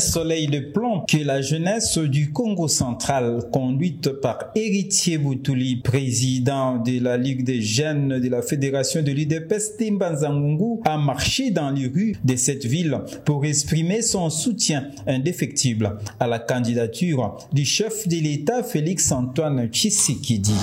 soleil de plomb que la jeunesse du Congo central, conduite par Héritier Boutouli, président de la Ligue des jeunes de la Fédération de l'UDPS Timbanzangungu, a marché dans les rues de cette ville pour exprimer son soutien indéfectible à la candidature du chef de l'État Félix-Antoine Tshisekedi.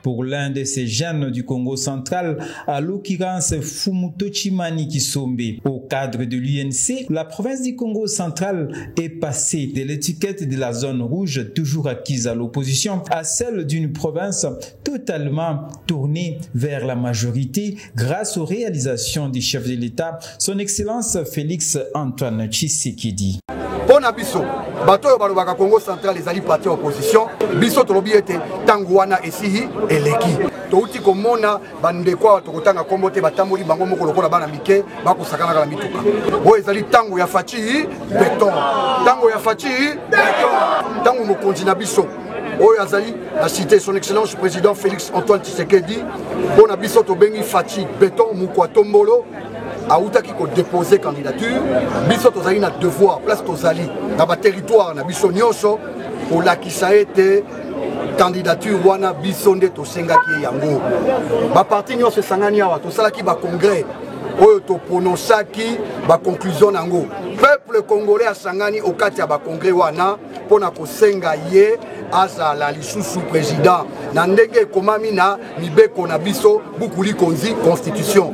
Pour l'un de ces jeunes du Congo central, à l'occurrence Fumuto Chimani Kisombe, au cadre de l'UNC, la province du Congo central est passée de l'étiquette de la zone rouge, toujours acquise à l'opposition, à celle d'une province totalement tournée vers la majorité grâce aux réalisations du chef de l'État, son Excellence Félix-Antoine Tshisekedi. Bon abisso, bato yo balobaka Congo central les alliés partis opposition, biso tolobi ete tangwana esihi eleki. Touti komona bandeko tokotanga kombote batamboli bango moko lokola bana mike bakusakana kala mituka. Bo ezali tango ya fachi beton. Tango ya fachi beton. Tango mokonzi na biso. Oyo azali a cité son excellence président Félix Antoine Tshisekedi. Bon abisso to bengi fachi beton mukwa tombolo. Aoutaki ko déposer candidature, biso tozali na devoir place tozali na ba territoire na biso nyonso olakisa ete candidature wana biso nde tosengaki yango. Ba parti nyonso esangani awa tosalaki ba congrès oyo to prononçaki ba conclusion nango. Peuple congolais asangani okati ya ba congrès wana pona kosenga ye azala lisusu président na ndenge ekomami na mibeko na biso bukuli konzi constitution.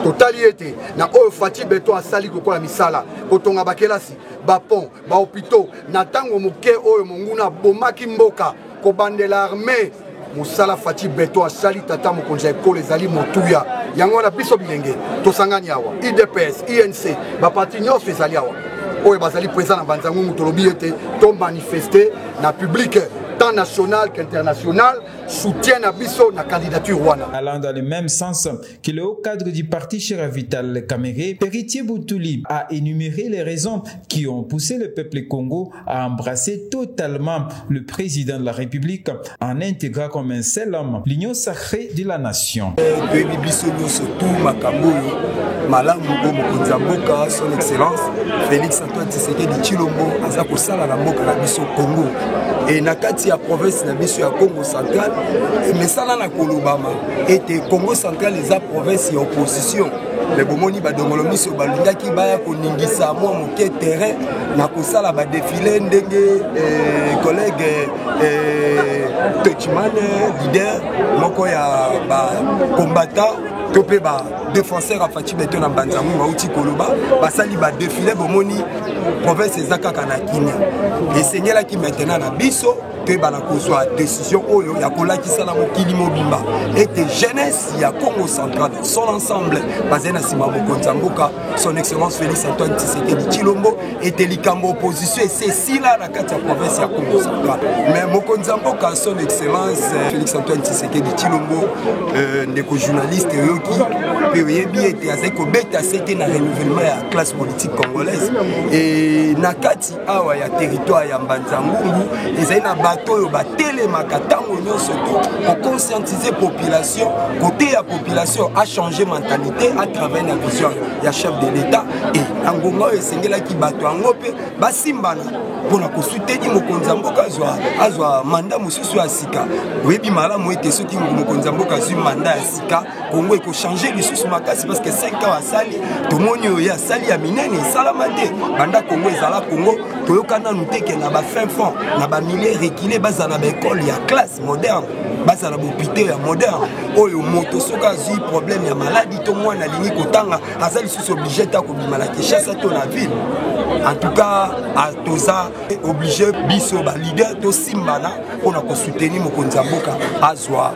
Totalité na oyo Fati Beton asali kokola misala kotonga bakelasi bapon ba hôpitaux na tango moke oyo monguna bomaki mboka ko bandela armée musala Fati Beton asali tata mokonza ekole ezali motuya yango na biso bilenge tosangani awa IDPS INC ba parti nyonso ezali awa oyo bazali présent na Banzangungu tolobi ete to manifester na public tant national qu'international soutient Abisso la candidature Wana. Allant dans le même sens que le haut cadre du parti Chéra Vital Kamere, Héritier Boutouli a énuméré les raisons qui ont poussé le peuple Congo à embrasser totalement le président de la République en intégrant comme un seul homme l'union sacrée de la nation. Son Excellence Félix Antoine Tshisekedi Tshilombo aza kosala na mboka na biso Congo et na kati ya province na biso ya Congo central mesala na kolobama ete Congo central eza province ya opposition le bomoni badongolo miso balingaki baya koningisa mwa moke terrain na kosala ba défilé ndenge collègue Techmane leader moko ya ba combattant topé ba défenseur à Fati Beton na Banzangungu bauti koloba basali ba défilé bomoni province ezakaka na Kenya esengela ki maintenant na biso te bana kozwa décision oyo ya kolakisa na mokili mobimba ete jeunesse ya Congo central son ensemble basé na sima mokonzi mboka son excellence Félix Antoine Tshisekedi Tshilombo ete likambo opposition et c'est si là na kati ya province ya Congo central mais mokonzi mboka son excellence Félix Antoine Tshisekedi Tshilombo ndeko journaliste yoki pe yebi ete azai ko beta c'était na renouvellement ya classe politique congolaise et na kati awa ya territoire ya Banzangungu ezai na bato ba telemaka tango nyonso pour conscientiser population côté ya population a changé mentalité à travers la vision ya chef de l'État et angonga esengela ki bato angope basimbana pona ko soutenir mokonzi mboka azwa mandat mususu ya sika webi malamu ete soki mokonzi mboka azwi mandat ya sika Congo eko changer lisusu makasi parce que 5 ans asali tomoni oyo ya sali ya minene salamate banda Congo ezala Congo toyokana nuteke na ba fin fond na ba milliers reculés bazana ba école ya classe moderne bazana ba hôpital ya moderne oyo moto soka azui problème ya maladie to mwana lingi kotanga azali sous obligé ta ko bimala Kinshasa to na ville en tout cas à toza obligé biso ba leader to simbana on a ko soutenir mokonzi mboka azwa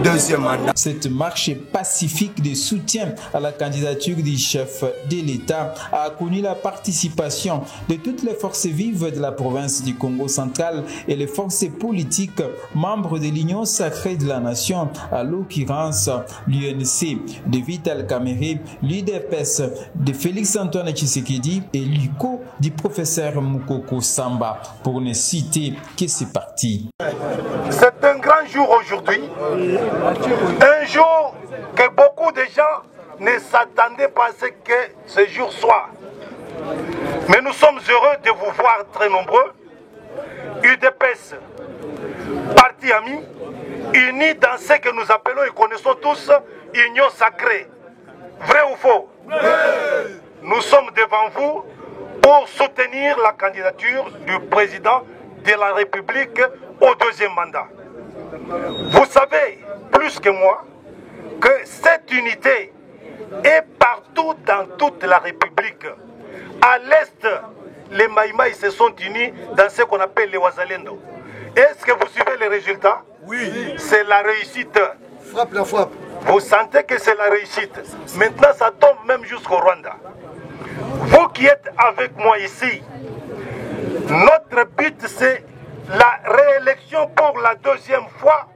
deuxième mandat. Cette marche pacifique de soutien à la candidature du chef de l'État a connu la participation de toutes les forces vives de la province du Congo central et les forces politiques membres de l'Union sacrée de la nation, à l'occurrence l'UNC de Vital Kamere, l'UDPS de Félix Antoine Tshisekedi et l'UCO du professeur Mukoko Samba, pour ne citer que ces partis. C'est un grand jour aujourd'hui, un jour que beaucoup de gens ne s'attendaient pas à ce que ce jour soit. Mais nous sommes heureux de vous voir très nombreux. UDPS, parti ami, unis dans ce que nous appelons et connaissons tous union sacrée. Vrai ou faux? Oui. Nous sommes devant vous pour soutenir la candidature du président de la République au deuxième mandat. Vous savez plus que moi que cette unité est partout dans toute la République. À l'Est, les Maïmaï se sont unis dans ce qu'on appelle les Wazalendo. Est-ce que vous suivez les résultats? Oui. C'est la réussite. Frappe la frappe. Vous sentez que c'est la réussite. Maintenant, ça tombe même jusqu'au Rwanda. Vous qui êtes avec moi ici, notre but c'est la réélection pour la deuxième fois,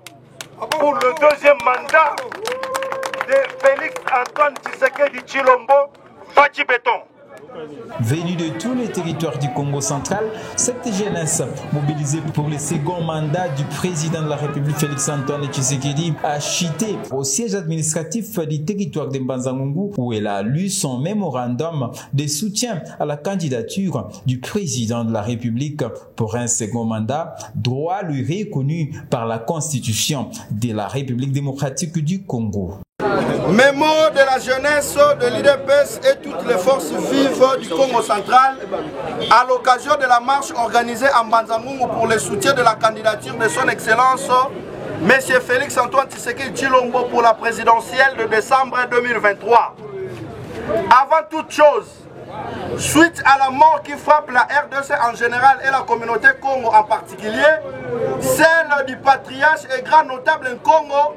pour le deuxième mandat de Félix Antoine Tshisekedi Tshilombo Fachi Béton. Venue de tous les territoires du Congo central, cette jeunesse mobilisée pour le second mandat du président de la République Félix Antoine Tshisekedi a chuté au siège administratif du territoire de Mbanza-Ngungu où elle a lu son mémorandum de soutien à la candidature du président de la République pour un second mandat, droit lui reconnu par la Constitution de la République démocratique du Congo. Mémo de la jeunesse de l'IDPS et toutes les forces vives du Congo central à l'occasion de la marche organisée à Mbanza-Ngungu pour le soutien de la candidature de son Excellence M. Félix Antoine Tshisekedi Tshilombo pour la présidentielle de décembre 2023. Avant toute chose, suite à la mort qui frappe la RDC en général et la communauté Congo en particulier, celle du patriarche et grand notable en Congo,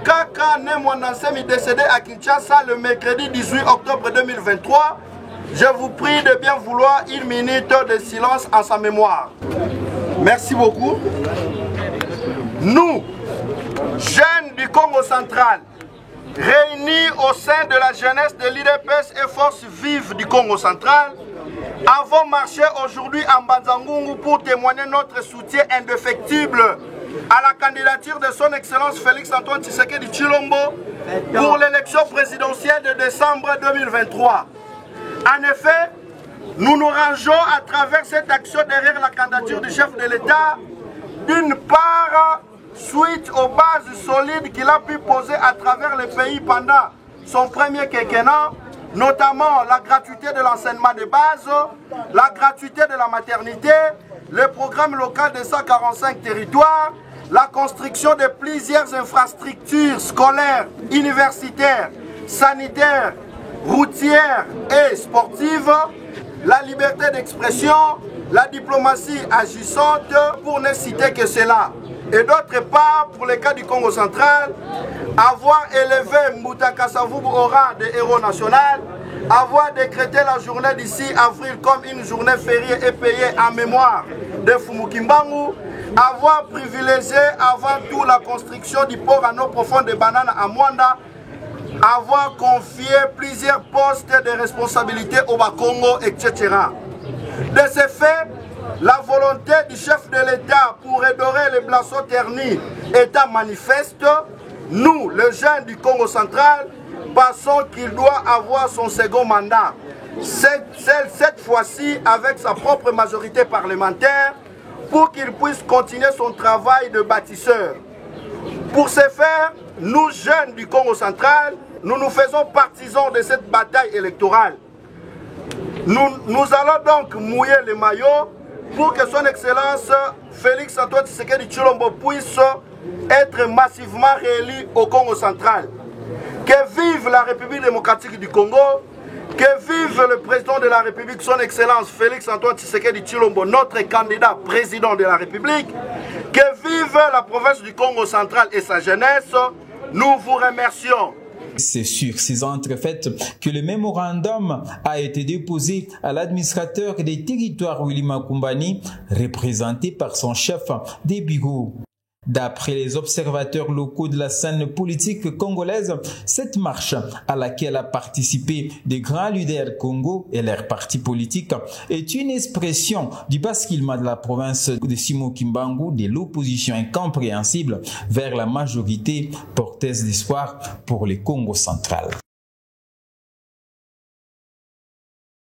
Kaka Nemwanansemi décédé à Kinshasa le mercredi 18 octobre 2023, je vous prie de bien vouloir une minute de silence en sa mémoire. Merci beaucoup. Nous, jeunes du Congo central, réunis au sein de la jeunesse de l'IDPS et forces vives du Congo central, avons marché aujourd'hui à Mbanza-Ngungu pour témoigner notre soutien indéfectible à la candidature de son Excellence Félix Antoine Tshisekedi Tshilombo pour l'élection présidentielle de décembre 2023. En effet, nous nous rangeons à travers cette action derrière la candidature du chef de l'État, d'une part, suite aux bases solides qu'il a pu poser à travers le pays pendant son premier quinquennat, notamment la gratuité de l'enseignement de base, la gratuité de la maternité, le programme local de 145 territoires, la construction de plusieurs infrastructures scolaires, universitaires, sanitaires, routières et sportives, la liberté d'expression, la diplomatie agissante, pour ne citer que cela. Et d'autre part, pour le cas du Congo central, avoir élevé Moutaka Savubu au rang de héros national, avoir décrété la journée du 6 avril comme une journée fériée et payée en mémoire de Fumukimbangu, avoir privilégié avant tout la construction du port en eau profonde de Banana à Mwanda, avoir confié plusieurs postes de responsabilité au Bas-Congo, etc. De ce fait, la volonté du chef de l'État pour redorer les blason ternis étant manifeste, nous, les jeunes du Congo central, pensons qu'il doit avoir son second mandat, cette fois-ci avec sa propre majorité parlementaire, pour qu'il puisse continuer son travail de bâtisseur. Pour ce faire, nous, jeunes du Congo central, nous nous faisons partisans de cette bataille électorale. Nous allons donc mouiller les maillots pour que son Excellence Félix Antoine Tshisekedi Tshilombo puisse être massivement réélu au Congo central. Que vive la République démocratique du Congo, que vive le président de la République, son Excellence Félix Antoine Tshisekedi Tshilombo, notre candidat président de la République, que vive la province du Congo central et sa jeunesse. Nous vous remercions. C'est sur ces entrefaites que le mémorandum a été déposé à l'administrateur des territoires Willy Makumbani, représenté par son chef des bureaux. D'après les observateurs locaux de la scène politique congolaise, cette marche à laquelle a participé des grands leaders Congo et leurs partis politiques est une expression du basculement de la province de Simo-Kimbangu de l'opposition incompréhensible vers la majorité porteuse d'espoir pour le Congo central.